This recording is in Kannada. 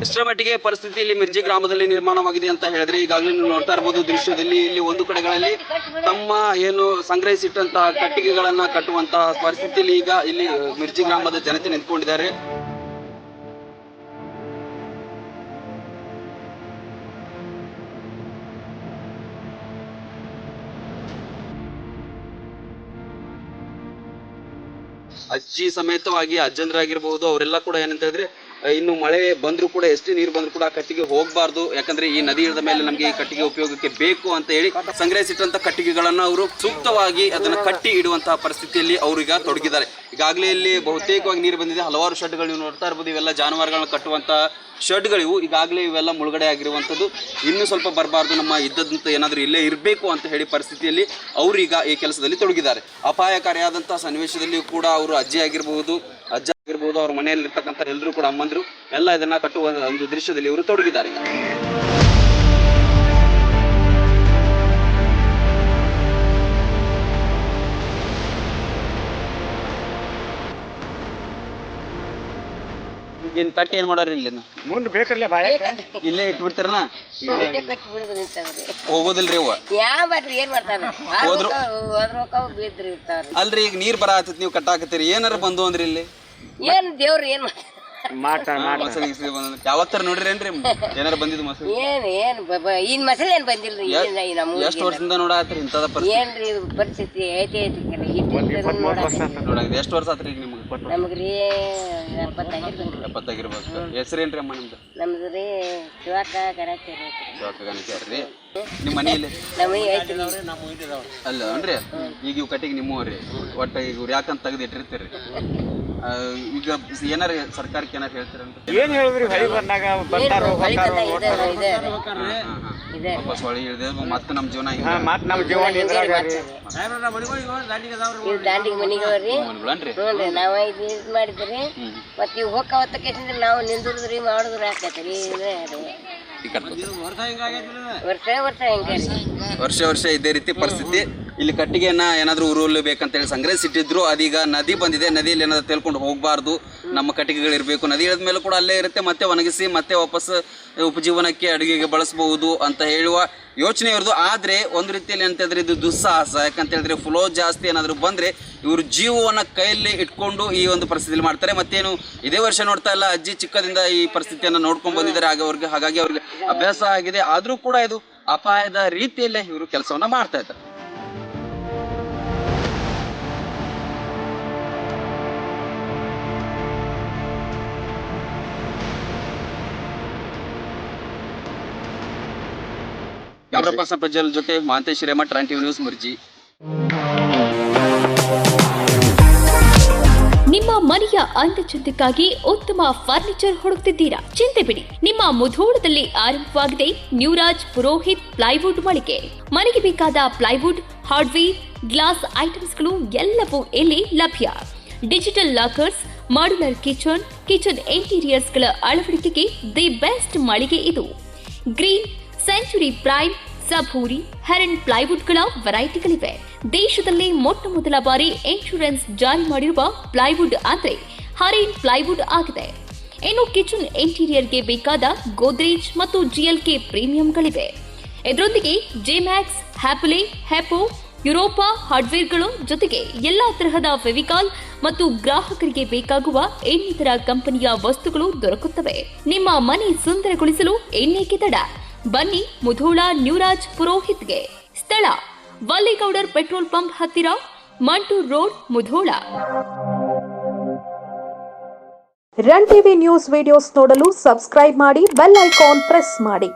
ಎಷ್ಟರ ಮಟ್ಟಿಗೆ ಪರಿಸ್ಥಿತಿ ಇಲ್ಲಿ ಮಿರ್ಜಿ ಗ್ರಾಮದಲ್ಲಿ ನಿರ್ಮಾಣವಾಗಿದೆ ಅಂತ ಹೇಳಿದ್ರೆ ಈಗಾಗಲೇ ನೀವು ನೋಡ್ತಾ ಇರಬಹುದು ದೃಶ್ಯದಲ್ಲಿ ಇಲ್ಲಿ ಒಂದು ಕಡೆಗಳಲ್ಲಿ ತಮ್ಮ ಏನು ಸಂಗ್ರಹಿಸಿಟ್ಟಂತಹ ಕಟ್ಟಿಗೆಗಳನ್ನ ಕಟ್ಟುವಂತಹ ಪರಿಸ್ಥಿತಿಯಲ್ಲಿ ಈಗ ಇಲ್ಲಿ ಮಿರ್ಜಿ ಗ್ರಾಮದ ಜನತೆ ನಿಂತ್ಕೊಂಡಿದ್ದಾರೆ. ಅಜ್ಜಿ ಸಮೇತವಾಗಿ ಅಜ್ಜಂದ್ರಾಗಿರ್ಬಹುದು ಅವರೆಲ್ಲ ಕೂಡ ಏನಂತ ಹೇಳಿದ್ರೆ ಇನ್ನು ಮಳೆ ಬಂದ್ರು ಕೂಡ ಎಷ್ಟೇ ನೀರು ಬಂದ್ರು ಕೂಡ ಕಟ್ಟಿಗೆ ಹೋಗಬಾರ್ದು, ಯಾಕಂದ್ರೆ ಈ ನದಿ ಇಳಿದ ಮೇಲೆ ನಮಗೆ ಈ ಕಟ್ಟಿಗೆ ಉಪಯೋಗಕ್ಕೆ ಬೇಕು ಅಂತ ಹೇಳಿ ಸಂಗ್ರಹಿಸಿಟ್ಟಂತ ಕಟ್ಟಿಗೆಗಳನ್ನ ಅವರು ಸೂಕ್ತವಾಗಿ ಅದನ್ನ ಕಟ್ಟಿ ಇಡುವಂತಹ ಪರಿಸ್ಥಿತಿಯಲ್ಲಿ ಅವ್ರೀಗ ತೊಡಗಿದ್ದಾರೆ. ಈಗಾಗಲೇ ಇಲ್ಲಿ ಬಹುತೇಕವಾಗಿ ನೀರು ಬಂದಿದೆ. ಹಲವಾರು ಶೆಡ್ಗಳು ನೀವು ನೋಡ್ತಾ ಇರ್ಬೋದು, ಇವೆಲ್ಲ ಜಾನುವಾರುಗಳನ್ನ ಕಟ್ಟುವಂತಹ ಶೆಡ್ಗಳಿವು. ಈಗಾಗಲೇ ಇವೆಲ್ಲ ಮುಳುಗಡೆ ಆಗಿರುವಂಥದ್ದು. ಇನ್ನೂ ಸ್ವಲ್ಪ ಬರಬಾರ್ದು, ನಮ್ಮ ಇದ್ದದಂತ ಏನಾದರೂ ಇಲ್ಲೇ ಇರಬೇಕು ಅಂತ ಹೇಳಿ ಪರಿಸ್ಥಿತಿಯಲ್ಲಿ ಅವರೀಗ ಈ ಕೆಲಸದಲ್ಲಿ ತೊಡಗಿದ್ದಾರೆ. ಅಪಾಯಕಾರಿಯಾದಂತಹ ಸನ್ನಿವೇಶದಲ್ಲಿಯೂ ಕೂಡ ಅವರು ಅಜ್ಜಿ ಆಗಿರಬಹುದು, ಅಜ್ಜ ಆಗಿರ್ಬೋದು, ಅವ್ರ ಮನೆಯಲ್ಲಿ ಇರ್ತಕ್ಕಂಥ ಎಲ್ಲರೂ ಕೂಡ ಅಮ್ಮಂದ್ರು ಎಲ್ಲ ಇದನ್ನ ಕಟ್ಟುವ ಒಂದು ದೃಶ್ಯದಲ್ಲಿ ಇವರು ತೊಡಗಿದ್ದಾರೆ. ಏನ್ ಕಟ್ಟಿ ಏನ್ ಮಾಡೋರಿ ಇಲ್ಲಿ ಮುಂದೆ ಬೇಕಲ್ಲ ಬಾಯ ಇಲ್ಲೇ ಇಟ್ಬಿಡ್ತಾರನ ಹೋಗೋದಿಲ್ರಿ ಅವ ಹೋದ್ರು ಅಲ್ರಿ. ಈಗ ನೀರ್ ಬರ ಆತತ್ ನೀವು ಕಟ್ಟಾಕತ್ತೀರಿ, ಏನಾರ ಬಂದು ಅಂದ್ರಿ ಇಲ್ಲಿ ಏನ್ ದೇವ್ರ ಏನ್ ಯಾವತ್ತರ ನೋಡ್ರೇನ್ರಿ ಏನಾರ ಬಂದಿದ್ದು ಮಸೂರಿ? ಇನ್ ಮಸಳೆ ಏನ್ ಬಂದಿಲ್ರಿ. ಎಷ್ಟು ವರ್ಷದಿಂದ ನೋಡಾತ್ರಿ ಇಂತದ ಏನ್ರಿ ಪರಿಸ್ಥಿತಿ ಐತಿ ನೋಡಾಕ್ರಿ. ಎಷ್ಟು ವರ್ಷ ಆತ್ರಿ ಈಗ ನಿಮ್ಗೆ? ನಮಗ್ರಿ 70 ಆಗಿರ್ಬೇಕು. ಹೆಸರೇನ್ರಿ ಅಮ್ಮ ನಿಮ್ದು? ನಮ್ದ್ರಿ ಶಿವಕ್ಕ ಗಣೇಶ್ವರಿ. ಶಿವಕ್ಕ ಗಣೇಶ್ವರಿ. ನಿಮ್ಮ ಮನೆಯಲ್ಲಿ ಅಲ್ಲ ಅನ್ರಿ ಈಗ ಇವ್ ಕಟ್ಟಿಗೆ ನಿಮ್ಮವ್ರಿ ಒಟ್ಟ ಈಗ ಇವ್ರು ಯಾಕಂತ ತೆಗೆದು ಇಟ್ಟಿರ್ತೀರಿ. ಈಗ ಏನಾರ ಸರ್ಕಾರಕ್ಕೆ ಏನಾರ ಹೇಳ್ತೀರಂತ ಏನ್ ಹೇಳಿದ್ರಿ? ಹೊಳಿ ಬಂದಾಗ ಬರ್ತಾರ ವಾಪಸ್ ಹೊಳಿ ಇಳಿದ ಮತ್ತೆ ನಮ್ಮ ಜೀವನ ಮತ್ತೆ ನಮ್ಮ ಜೀವನ ದಾಂಡಿಗೆ ಮನಿಗವ್ರಿ ನಾವ ಇದು ಮಾಡಿದ್ರಿ. ಮತ್ ಇವ್ ಹೋಗವತ್ತಕ್ಕೆ ನಾವು ನಿಂದ್ರದ್ರಿ ಮಾಡುದ್ರಿ ಹಾಕತ್ರಿ. ವರ್ಷ ಇದೇ ರೀತಿ ಪರಿಸ್ಥಿತಿ. ಇಲ್ಲಿ ಕಟ್ಟಿಗೆಯನ್ನ ಏನಾದ್ರು ಉರುಳು ಬೇಕಂತೇಳಿ ಸಂಗ್ರಹಿಸಿಟ್ಟಿದ್ರು. ಅದೀಗ ನದಿ ಬಂದಿದೆ, ನದಿಯಲ್ಲಿ ಏನಾದ್ರು ತೇಲ್ಕೊಂಡು ಹೋಗಬಾರ್ದು, ನಮ್ಮ ಕಟ್ಟಿಗೆಗಳು ಇರಬೇಕು. ನದಿ ಇಳಿದ ಮೇಲೆ ಕೂಡ ಅಲ್ಲೇ ಇರುತ್ತೆ, ಮತ್ತೆ ಒಣಗಿಸಿ ಮತ್ತೆ ವಾಪಸ್ ಉಪಜೀವನಕ್ಕೆ ಅಡುಗೆಗೆ ಬಳಸಬಹುದು ಅಂತ ಹೇಳುವ ಯೋಚನೆ ಇವ್ರದ್ದು. ಆದರೆ ಒಂದು ರೀತಿಯಲ್ಲಿ ಅಂತಂದ್ರೆ ಇದು ದುಸ್ಸಾಹಸ. ಯಾಕಂತ ಹೇಳಿದ್ರೆ ಫ್ಲೋ ಜಾಸ್ತಿ ಏನಾದರೂ ಬಂದರೆ ಇವರು ಜೀವವನ್ನು ಕೈಯಲ್ಲಿ ಇಟ್ಕೊಂಡು ಈ ಒಂದು ಪರಿಸ್ಥಿತಿಯಲ್ಲಿ ಮಾಡ್ತಾರೆ. ಮತ್ತೇನು ಇದೇ ವರ್ಷ ನೋಡ್ತಾ ಇಲ್ಲ, ಅಜ್ಜಿ ಚಿಕ್ಕದಿಂದ ಈ ಪರಿಸ್ಥಿತಿಯನ್ನು ನೋಡ್ಕೊಂಡು ಬಂದಿದ್ದಾರೆ. ಹಾಗಾಗಿ ಅವ್ರಿಗೆ ಅಭ್ಯಾಸ ಆಗಿದೆ. ಆದರೂ ಕೂಡ ಇದು ಅಪಾಯದ ರೀತಿಯಲ್ಲೇ ಇವರು ಕೆಲಸವನ್ನ ಮಾಡ್ತಾ ಇದ್ದಾರೆ. ಕ್ಯಾಮ್ರಾ ಪರ್ಸನ್ ಪ್ರಜ್ವಲ್ ಜೊತೆ ಮಹಾಂತೇಶ್ ಹಿರೇಮಠ, ರಾನ್ ಟಿವಿ ನ್ಯೂಸ್, ಮಿರ್ಜಿ. ನಿಮ್ಮ ಮನೆಯ ಅಂದಚಂದಕ್ಕಾಗಿ ಉತ್ತಮ ಫರ್ನಿಚರ್ ಹುಡುಕ್ತಿದ್ದೀರಾ? ಚಿಂತೆ ಬಿಡಿ, ನಿಮ್ಮ ಮುಧೋಳದಲ್ಲಿ ಆರಂಭವಾಗಿದೆ ನ್ಯೂರಾಜ್ ಪುರೋಹಿತ್ ಪ್ಲೈವುಡ್ ಮಳಿಗೆ. ಮನೆಗೆ ಬೇಕಾದ ಪ್ಲೈವುಡ್, ಹಾರ್ಡ್ವೇರ್, ಗ್ಲಾಸ್ ಐಟಮ್ಸ್ಗಳು ಎಲ್ಲವೂ ಇಲ್ಲಿ ಲಭ್ಯ. ಡಿಜಿಟಲ್ ಲಾಕರ್ಸ್, ಮಾಡ್ಯುಲರ್ ಕಿಚನ್ ಇಂಟೀರಿಯರ್ಸ್ಗಳ ಅಳವಡಿಕೆಗೆ ದಿ ಬೆಸ್ಟ್ ಮಳಿಗೆ ಇದು. ಗ್ರೀನ್, ಸೆಂಚುರಿ ಪ್ರೈಮ್, ಸಬೂರಿ, ಹೆರನ್ ಪ್ಲೈವುಡ್ಗಳ ವೆರೈಟಿಗಳಿವೆ. ದೇಶದಲ್ಲಿ ಮೊಟ್ಟ ಮೊದಲ ಬಾರಿ ಇನ್ಶೂರೆನ್ಸ್ ಜಾರಿ ಮಾಡಿರುವ ಪ್ಲೈವುಡ್ ಅಂದ್ರೆ ಹರೇನ್ ಪ್ಲೈವುಡ್ ಆಗಿದೆ. ಇನ್ನು ಕಿಚನ್ ಇಂಟೀರಿಯರ್ಗೆ ಬೇಕಾದ ಗೋದ್ರೇಜ್ ಮತ್ತು GLK ಪ್ರೀಮಿಯಂಗಳಿವೆ. ಇದರೊಂದಿಗೆ ಜೆಮ್ಯಾಕ್ಸ್, ಹ್ಯಾಪಲೆ, ಹೆಪೋ, ಯುರೋಪಾ ಹಾರ್ಡ್ವೇರ್ಗಳು ಜೊತೆಗೆ ಎಲ್ಲಾ ತರಹದ ಫೆವಿಕಾಲ್ ಮತ್ತು ಗ್ರಾಹಕರಿಗೆ ಬೇಕಾಗುವ ಇನ್ನಿತರ ಕಂಪನಿಯ ವಸ್ತುಗಳು ದೊರಕುತ್ತವೆ. ನಿಮ್ಮ ಮನೆ ಸುಂದರಗೊಳಿಸಲು ಇನ್ನೇಕೆ ತಡ? ಬನ್ನಿ ಮುಧೋಳ ನ್ಯೂರಾಜ್ ಪುರೋಹಿತ್ಗೆ. ಸ್ಥಳ ವಲ್ಲಿಗೌಡರ್ ಪೆಟ್ರೋಲ್ ಪಂಪ್ ಹತ್ತಿರ, Mantur road, Mudhol. Run TV news videos ನೋಡಲು ಸಬ್ಸ್ಕ್ರೈಬ್ ಮಾಡಿ, ಬೆಲ್ ಐಕಾನ್ ಪ್ರೆಸ್ ಮಾಡಿ.